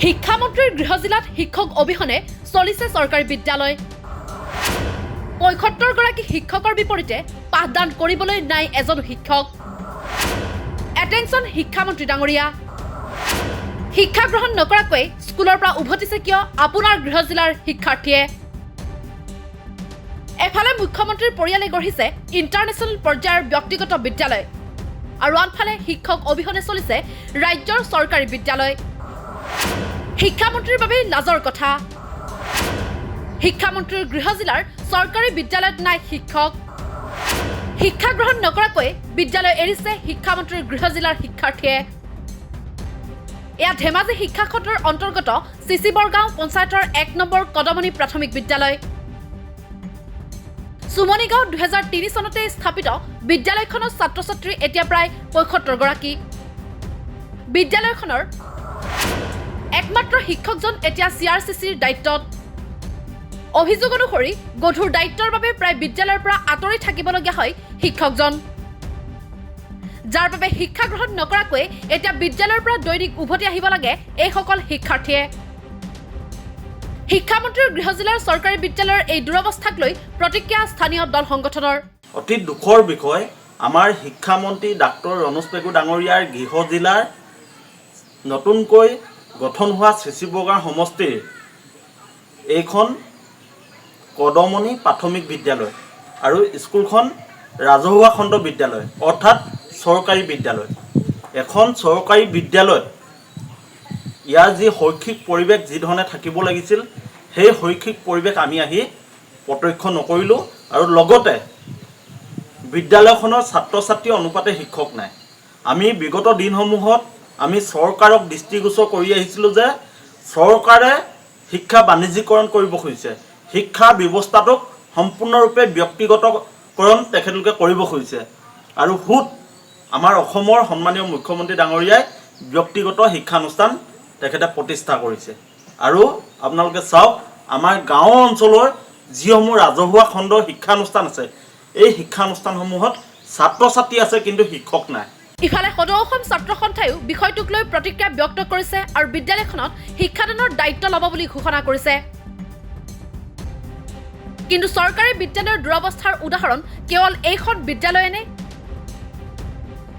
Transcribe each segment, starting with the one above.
শিক্ষামন্ত্ৰীৰ গৃহ জিলাত শিক্ষক অবিহনে চলিছে চৰকাৰী বিদ্যালয়। ৭৫গৰাকী শিক্ষকৰ বিপৰীতে পাঠদান কৰিবলৈ নাই এজন শিক্ষক। এটেনশ্যন শিক্ষামন্ত্ৰী ডাঙৰীয়া, শিক্ষা গ্ৰহণ নকৰাকৈ স্কুলৰ পৰা উভতিছে কিয় আপোনাৰ গৃহ জিলাৰ শিক্ষাৰ্থীয়ে? এফালে মুখ্যমন্ত্ৰীৰ পৰিয়ালে গঢ়িছে ইণ্টাৰনেশ্যনেল পৰ্যায়ৰ ব্যক্তিগত বিদ্যালয় আৰু আনফালে শিক্ষক অবিহনে চলিছে ৰাজ্যৰ চৰকাৰী বিদ্যালয়। শিক্ষামন্ত্ৰীৰ বাবে লাজৰ কথা। শিক্ষামন্ত্ৰীৰ গৃহ জিলাৰ চৰকাৰী বিদ্যালয়ত নাই শিক্ষক। শিক্ষা গ্ৰহণ নকৰাকৈ বিদ্যালয় এৰিছে শিক্ষামন্ত্ৰীৰ গৃহ জিলাৰ শিক্ষাৰ্থীয়ে। এয়া ধেমাজি শিক্ষা খণ্ডৰ অন্তৰ্গত চিচিবৰগাঁও পঞ্চায়তৰ ১ নম্বৰ কদমনি প্ৰাথমিক বিদ্যালয়। চুমনিগাঁও ২০০৩ চনতে স্থাপিত বিদ্যালয়খনৰ ছাত্ৰ ছাত্ৰী এতিয়া প্ৰায় ৭৫গৰাকী। বিদ্যালয়খনৰ একমাত্ৰ শিক্ষকজন এতিয়া CRCCৰ দায়িত্বত। অভিযোগ অনুসৰি গধুৰ দায়িত্বৰ বাবে প্ৰায় বিদ্যালয়ৰ পৰা আঁতৰি থাকিবলগীয়া হয় শিক্ষকজন, যাৰ বাবে শিক্ষা গ্ৰহণ নকৰাকৈ এতিয়া বিদ্যালয়ৰ পৰা দৈনিক উভতি আহিব লাগে এইসকল শিক্ষাৰ্থীয়ে। শিক্ষামন্ত্ৰীৰ গৃহ জিলাৰ চৰকাৰী বিদ্যালয়ৰ এই দুৰৱস্থাক লৈ প্ৰতিক্ৰিয়া স্থানীয় দল সংগঠনৰ। অতি দুখৰ বিষয়, আমাৰ শিক্ষামন্ত্ৰী ডাক্তৰ ৰণোজ পেগু ডাঙৰীয়াৰ গৃহ জিলাৰ নতুনকৈ গঠন হোৱা চিচিবৰগাঁও সমষ্টিৰ এইখন কদমনি প্ৰাথমিক বিদ্যালয় আৰু স্কুলখন ৰাজহুৱা খণ্ড বিদ্যালয় অৰ্থাৎ চৰকাৰী বিদ্যালয়। এখন চৰকাৰী বিদ্যালয়ত ইয়াৰ যি শৈক্ষিক পৰিৱেশ যি ধৰণে থাকিব লাগিছিল সেই শৈক্ষিক পৰিৱেশ আমি আহি প্ৰত্যক্ষ নকৰিলোঁ আৰু লগতে বিদ্যালয়খনৰ ছাত্ৰ ছাত্ৰী অনুপাতে শিক্ষক নাই। আমি বিগত দিনসমূহত আমি চৰকাৰক দৃষ্টিগোচৰ কৰি আহিছিলোঁ যে চৰকাৰে শিক্ষা বাণিজ্যিকৰণ কৰিব খুজিছে, শিক্ষা ব্যৱস্থাটোক সম্পূৰ্ণৰূপে ব্যক্তিগতকৰণ তেখেতলোকে কৰিব খুজিছে আৰু আমাৰ অসমৰ সন্মানীয় মুখ্যমন্ত্ৰী ডাঙৰীয়াই ব্যক্তিগত শিক্ষানুষ্ঠান তেখেতে প্ৰতিষ্ঠা কৰিছে। আৰু আপোনালোকে চাওক, আমাৰ গাঁও অঞ্চলৰ যিসমূহ ৰাজহুৱা খণ্ডৰ শিক্ষানুষ্ঠান আছে এই শিক্ষানুষ্ঠানসমূহত ছাত্ৰ ছাত্ৰী আছে কিন্তু শিক্ষক নাই। ইফালে সদৌ অসম ছাত্ৰ সন্থায়ো বিষয়টোক লৈ প্ৰতিক্ৰিয়া ব্যক্ত কৰিছে আৰু বিদ্যালয়খনত শিক্ষাদানৰ দায়িত্ব ল'ব বুলি ঘোষণা কৰিছে। কিন্তু চৰকাৰী বিদ্যালয়ৰ দুৰৱস্থাৰ উদাহৰণ কেৱল এইখন বিদ্যালয়ে নে?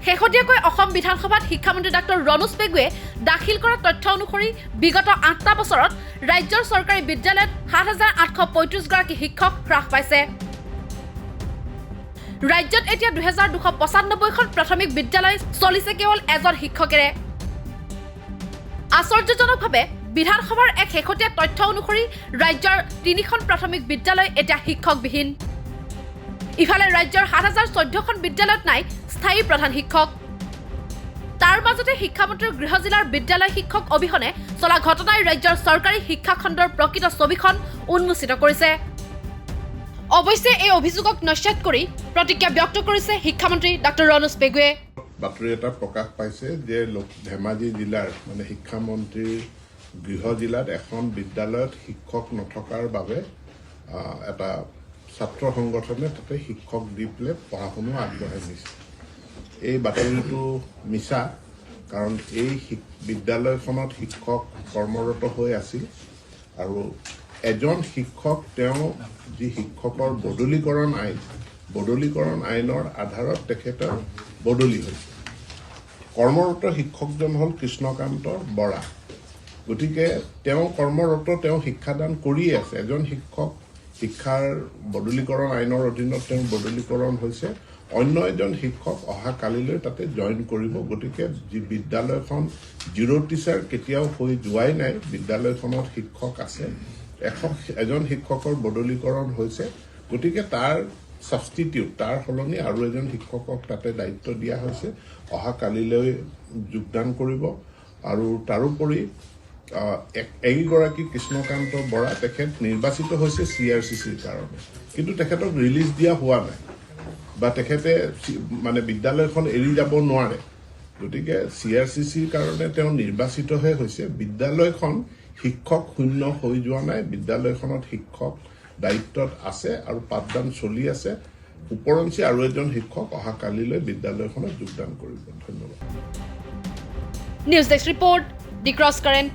শেহতীয়াকৈ অসম বিধানসভাত শিক্ষামন্ত্ৰী ডাক্তৰ ৰণোজ পেগুৱে দাখিল কৰা তথ্য অনুসৰি বিগত ৮টা বছৰত ৰাজ্যৰ চৰকাৰী বিদ্যালয়ত ৭,৮৩৫গৰাকী শিক্ষক হ্ৰাস পাইছে। ৰাজ্যত এতিয়া ২,২৯৫খন প্ৰাথমিক বিদ্যালয় চলিছে কেৱল এজন শিক্ষকেৰে। আশ্চৰ্যজনকভাৱে বিধানসভাৰ এক শেহতীয়া তথ্য অনুসৰি ৰাজ্যৰ ৩খন প্ৰাথমিক বিদ্যালয় এতিয়া শিক্ষকবিহীন। ইফালে ৰাজ্যৰ ৭,০১৪খন বিদ্যালয়ত নাই স্থায়ী প্ৰধান শিক্ষক। তাৰ মাজতে শিক্ষামন্ত্ৰীৰ গৃহ জিলাৰ বিদ্যালয় শিক্ষক অবিহনে চলা ঘটনাই ৰাজ্যৰ চৰকাৰী শিক্ষা খণ্ডৰ প্ৰকৃত ছবিখন উন্মোচিত কৰিছে। অৱশ্যে এই অভিযোগক নস্যাৎ কৰি প্ৰতিক্ৰিয়া ব্যক্ত কৰিছে শিক্ষামন্ত্ৰী ডাক্তৰ ৰণোজ পেগুৱে। বাতৰি এটা প্ৰকাশ পাইছে যে ধেমাজি জিলাৰ শিক্ষামন্ত্ৰীৰ গৃহ জিলাত এখন বিদ্যালয়ত শিক্ষক নথকাৰ বাবে এটা ছাত্ৰ সংগঠনে তাতে শিক্ষক দি পেলাই পঢ়া শুনা আগবঢ়াই নিছে। এই বাতৰিটো মিছা, কাৰণ এই বিদ্যালয়খনত শিক্ষক কৰ্মৰত হৈ আছিল আৰু এজন শিক্ষক তেওঁ যি শিক্ষকৰ বদলীকৰণ আইনৰ আধাৰত তেখেতৰ বদলি হৈছে। কৰ্মৰত শিক্ষকজন হ'ল কৃষ্ণকান্ত বৰা। গতিকে তেওঁ কৰ্মৰত, তেওঁ শিক্ষাদান কৰিয়ে আছে। এজন শিক্ষক শিক্ষাৰ বদলীকৰণ আইনৰ অধীনত তেওঁ বদলীকৰণ হৈছে, অন্য এজন শিক্ষক অহা কালিলৈ তাতে জইন কৰিব। গতিকে যি বিদ্যালয়খন জিৰ' টিচাৰ কেতিয়াও হৈ যোৱাই নাই, বিদ্যালয়খনত শিক্ষক আছে, এজন শিক্ষকৰ বদলীকৰণ হৈছে। গতিকে তাৰ ছাবষ্টিটিউট, তাৰ সলনি আৰু এজন শিক্ষকক তাতে দায়িত্ব দিয়া হৈছে, অহা কালিলৈ যোগদান কৰিব। আৰু তাৰোপৰি এইগৰাকী কৃষ্ণকান্ত বৰা, তেখেত নিৰ্বাচিত হৈছে CRCCৰ কাৰণে, কিন্তু তেখেতক ৰিলিজ দিয়া হোৱা নাই বা তেখেতে বিদ্যালয়খন এৰি যাব নোৱাৰে। গতিকে CRCCৰ কাৰণে তেওঁ নিৰ্বাচিতহে হৈছে। বিদ্যালয়খন শিক্ষক শূন্য হৈ যোৱা নাই, বিদ্যালয়খনত শিক্ষক দায়িত্বত আছে আৰু পাঠদান চলি আছে। উপৰঞ্চি আৰু এজন শিক্ষক অহা কালিলৈ বিদ্যালয়খনত যোগদান কৰিব। ধন্যবাদ। নিউজ ডেস্ক ৰিপৰ্ট, দি ক্ৰছ কাৰেণ্ট।